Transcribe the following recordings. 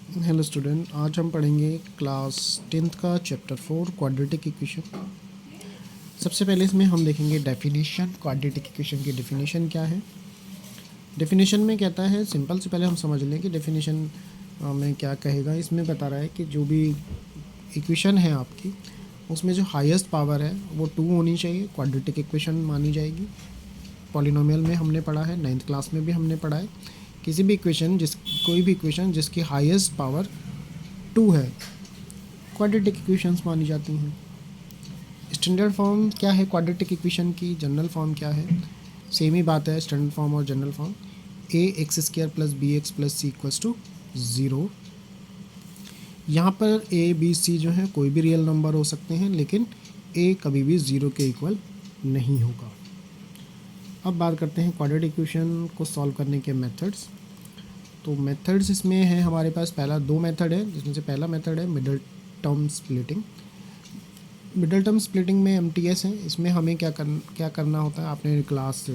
Hello student, आज हम पढ़ेंगे क्लास 10th का चैप्टर 4 क्वाड्रेटिक इक्वेशन। सबसे पहले इसमें हम देखेंगे डेफिनेशन। क्वाड्रेटिक इक्वेशन की डेफिनेशन क्या है। डेफिनेशन में कहता है, सिंपल से पहले हम समझ लें कि डेफिनेशन में क्या कहेगा। इसमें बता रहा है कि जो भी इक्वेशन है आपकी, उसमें जो हाईएस्ट पावर है वो 2 होनी चाहिए, क्वाड्रेटिक इक्वेशन मानी जाएगी। पॉलिनोमियल में हमने पढ़ा है, 9th क्लास में भी हमने पढ़ा है, किसी भी इक्वेशन कोई भी इक्वेशन जिसकी हाईएस्ट पावर 2 है, क्वाड्रेटिक इक्वेशंस मानी जाती हैं। स्टैंडर्ड फॉर्म क्या है क्वाड्रेटिक इक्वेशन की, जनरल फॉर्म क्या है, सेम ही बात है स्टैंडर्ड फॉर्म और general form. A x square plus b x plus c equals to 0। यहाँ पर ए बी सी जो है कोई भी रियल नंबर हो सकते हैं, लेकिन ए कभी भी 0 के इक्वल नहीं होगा। अब बात करते हैं क्वाड्रेटिक इक्वेशन को सॉल्व करने के मेथड्स। तो मेथड्स इसमें है हमारे पास, पहला 2 मेथड है, जिसमें से पहला मेथड है middle term splitting. Middle term splitting में MTS है। इसमें हमें क्या करना होता है, आपने क्लास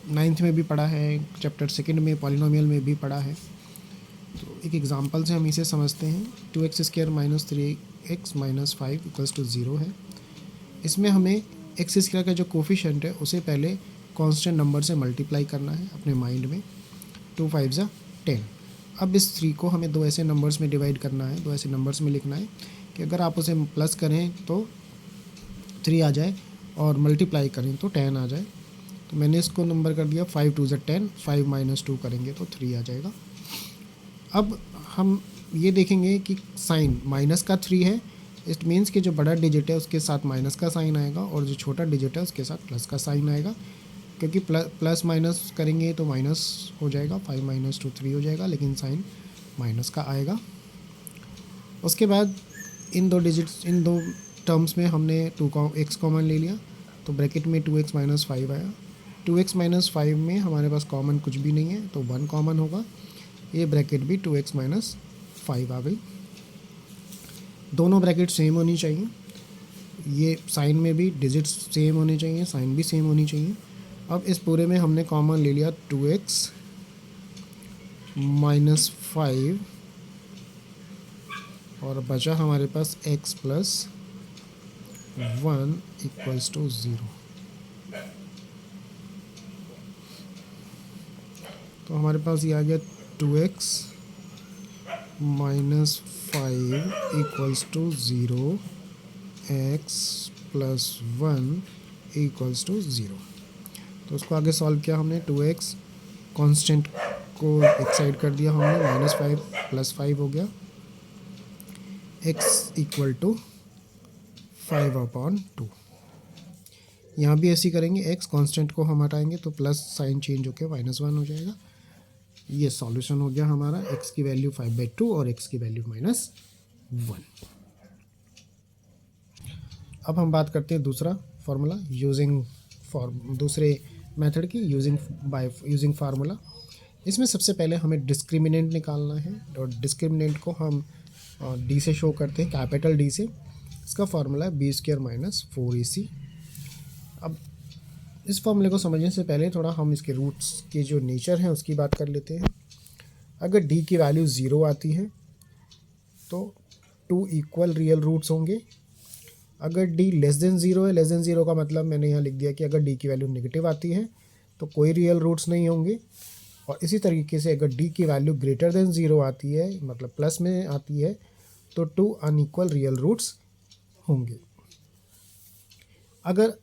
9th में भी पढ़ा है, चैप्टर 2 में पॉलिनोमियल में भी पढ़ा है। तो एक एग्जांपल से हम इसे समझते हैं। 2x square minus 3x minus 5 equals to 0 है। इसमें हमें एक्स स्क्वायर का जो कोफिशिएंट है उसे पहले कांस्टेंट नंबर से मल्टीप्लाई करना है अपने माइंड में। 2 5 ज़ा 10। अब इस 3 को हमें 2 ऐसे नंबर्स में डिवाइड करना है, 2 ऐसे नंबर्स में लिखना है कि अगर आप उसे प्लस करें तो 3 आ जाए और मल्टीप्लाई करें तो 10 आ जाए। तो मैंने इसको नंबर कर दिया 5 2 ज़ा 10, 5 माइनस 2 करेंगे तो 3 आ जाएगा। अब हम ये देखेंगे कि साइन माइनस का 3 है, इट मीन्स कि जो बड़ा डिजिट है उसके साथ माइनस का साइन आएगा और जो छोटा डिजिट है उसके साथ प्लस का साइन आएगा, क्योंकि प्लस माइनस करेंगे तो माइनस हो जाएगा, 5 माइनस 2 3 हो जाएगा, लेकिन साइन माइनस का आएगा। उसके बाद इन दो टर्म्स में हमने एक्स कॉमन ले लिया, तो ब्रैकेट में 2x माइनस 5 आया। 2x माइनस 5 में हमारे पास कॉमन कुछ भी नहीं है, तो 1 कॉमन होगा। ये ब्रैकेट भी 2x माइनस 5 आ गई। दोनों ब्रैकेट सेम होनी चाहिए। ये साइन में भी डिजिट सेम होने चाहिए, साइन भी सेम होनी चाहिए। अब इस पूरे में हमने कॉमन ले लिया 2x माइनस 5 और बचा हमारे पास x प्लस 1 इक्वल्स टू 0। तो हमारे पास ये आ गया 2x minus 5 equals to 0, x plus 1 equals to 0। तो उसको आगे सॉल्व किया हमने। 2x कांस्टेंट को एक साइड कर दिया हमने, माइनस 5 प्लस 5 हो गया, x इक्वल टू 5/2। यहाँ भी ऐसे ही करेंगे, x कांस्टेंट को हम हटाएंगे तो प्लस साइन चेंज होकर -1 हो जाएगा। ये सॉल्यूशन हो गया हमारा, x की वैल्यू 5/2 और x की वैल्यू -1। अब हम बात करते हैं दूसरा फार्मूला दूसरे मेथड की, यूजिंग फार्मूला। इसमें सबसे पहले हमें डिस्क्रिमिनेंट निकालना है और डिस्क्रिमिनेंट को हम डी से शो करते हैं, कैपिटल डी से। इसका फार्मूला है b² माइनस 4ac। अब इस फार्मूले को समझने से पहले थोड़ा हम इसके रूट्स के जो नेचर है उसकी बात कर लेते हैं। अगर d की वैल्यू 0 आती है तो 2 इक्वल रियल रूट्स होंगे। अगर d लेस देन 0 है, लेस देन 0 का मतलब मैंने यहाँ लिख दिया कि अगर d की वैल्यू नेगेटिव आती है तो कोई रियल रूट्स नहीं होंगे। और इसी तरीके से अगर d की वैल्यू ग्रेटर देन 0 आती है, मतलब प्लस में आती है, तो 2 अनइक्वल रियल रूट्स होंगे। अगर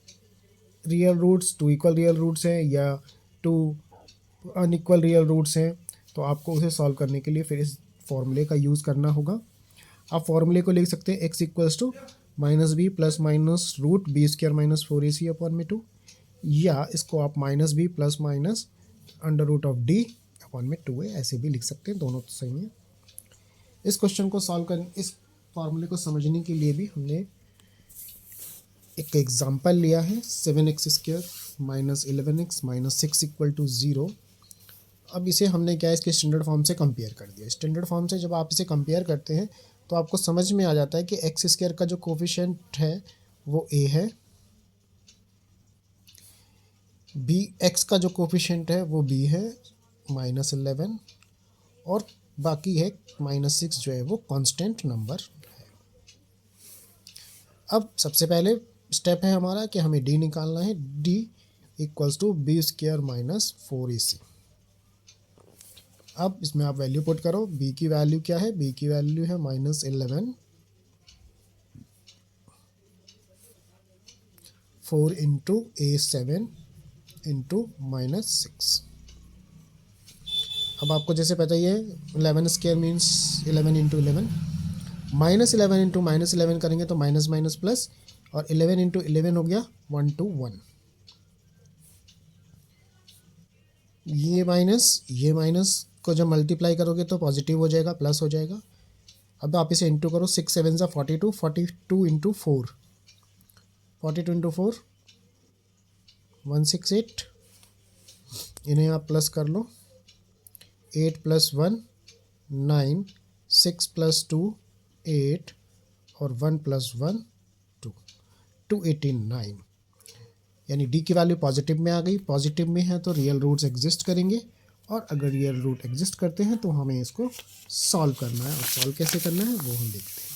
real roots 2 equal real roots हैं या 2 अनइक्वल रियल रूट्स हैं, तो आपको उसे सॉल्व करने के लिए फिर इस फॉर्मूले का यूज़ करना होगा। आप फॉर्मूले को लिख सकते हैं x equals to -b plus minus root b² minus 4ac/2, या इसको आप -b प्लस माइनस √d/2a ऐसे भी लिख सकते हैं, दोनों तो सही है। इस क्वेश्चन को सॉल्व कर, इस फॉर्मूले को समझने के लिए भी हमने एक एग्जांपल लिया है। 7x² minus 11x minus 6 equal to 0। अब इसे हमने क्या है, इसके स्टैंडर्ड फॉर्म से कंपेयर कर दिया। स्टैंडर्ड फॉर्म से जब आप इसे कंपेयर करते हैं तो आपको समझ में आ जाता है कि x² का जो कोफिशिएंट है वो a है, x का जो कोफिशिएंट है वो b है -11, और बाकी है -6 जो है वो कांस्टेंट नंबर है। अब सबसे पहले स्टेप है हमारा कि हमें डी निकालना है। D equals to b² minus 4ac। अब इसमें आप वैल्यू पुट करो। b की वैल्यू क्या है? b की वैल्यू है -11, 4 इंटू a7 इंटू -6। अब आपको जैसे पता ही है 11² मीन्स 11 इंटू 11, -11 इंटू -11 करेंगे तो माइनस माइनस प्लस, और 11 इंटू 11 हो गया 1 to 1। ये माइनस को जब मल्टीप्लाई करोगे तो पॉजिटिव हो जाएगा, प्लस हो जाएगा। अब आप इसे इंटू करो, 6 7 ज़ा 42, 42 इंटू 4, 42 इंटू 4 168। इन्हें आप प्लस कर लो, 8 + 1 9, 6 + 2 8, और 1 + 1 2, 289। यानी डी की वैल्यू पॉजिटिव में आ गई। पॉजिटिव में है तो रियल रूट्स एग्जिस्ट करेंगे, और अगर रियल रूट एग्जिस्ट करते हैं तो हमें इसको सॉल्व करना है, और सॉल्व कैसे करना है वो हम देखते हैं।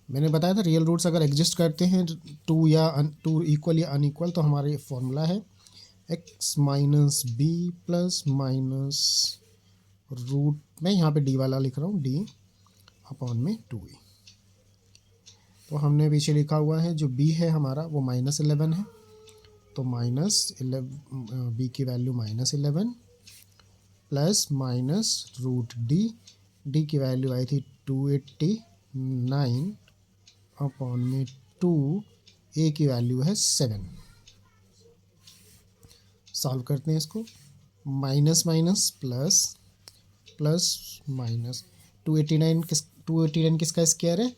मैंने बताया था रियल रूट्स अगर एग्जिस्ट करते हैं, टू इक्वल या अनइक्वल, तो हमारे फॉर्मूला है x minus b plus minus root, मैं यहाँ पे डी वाला लिख रहा हूँ, डी अपॉन में 2e। तो हमने पीछे लिखा हुआ है जो b है हमारा वो -11 है, तो -11 b की value -11 plus minus root D की वैल्यू आई थी 289 अपॉन में 2, ए की वैल्यू है 7। सॉल्व करते हैं इसको, minus minus plus, plus minus, 289 किसका स्क्वायर है?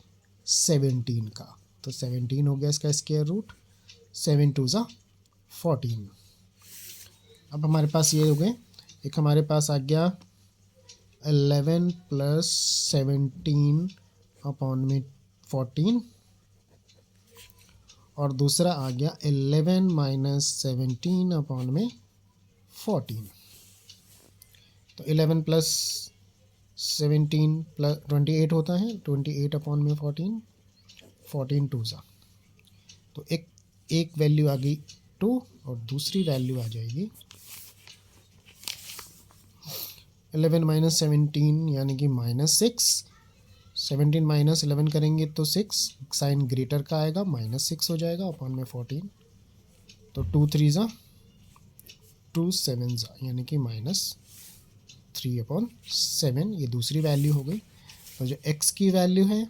17 का, तो 17 हो गया इसका स्क्वायर रूट, 7 2 ज़ा 14। अब हमारे पास ये हो गए, एक हमारे पास आ गया 11 + 17 अपॉन में 14, और दूसरा आ गया 11 - 17 अपॉन में 14। तो 11 + 17 + 28 होता है, 28 अपॉन में 14, 14 2 ज़ा, तो एक वैल्यू आ गई 2, और दूसरी वैल्यू आ जाएगी 11 - 17 यानी कि -6। 17 - 11 करेंगे तो 6, साइन ग्रेटर का आएगा, -6 हो जाएगा अपॉन में 14, तो 2 3 ज़ा 2 7 ज़ा यानी कि -3/7। ये दूसरी वैल्यू हो गई। तो जो x की वैल्यू है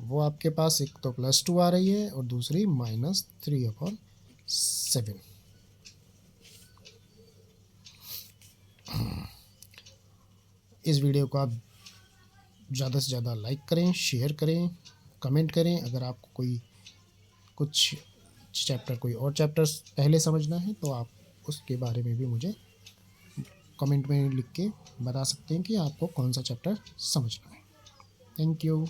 वो आपके पास एक तो +2 आ रही है, और दूसरी -3/7। इस वीडियो को आप ज़्यादा से ज़्यादा लाइक करें, शेयर करें, कमेंट करें। अगर आपको कोई कुछ चैप्टर, कोई और चैप्टर्स पहले समझना है तो आप उसके बारे में भी मुझे कमेंट में लिख के बता सकते हैं कि आपको कौन सा चैप्टर समझना है। Thank you.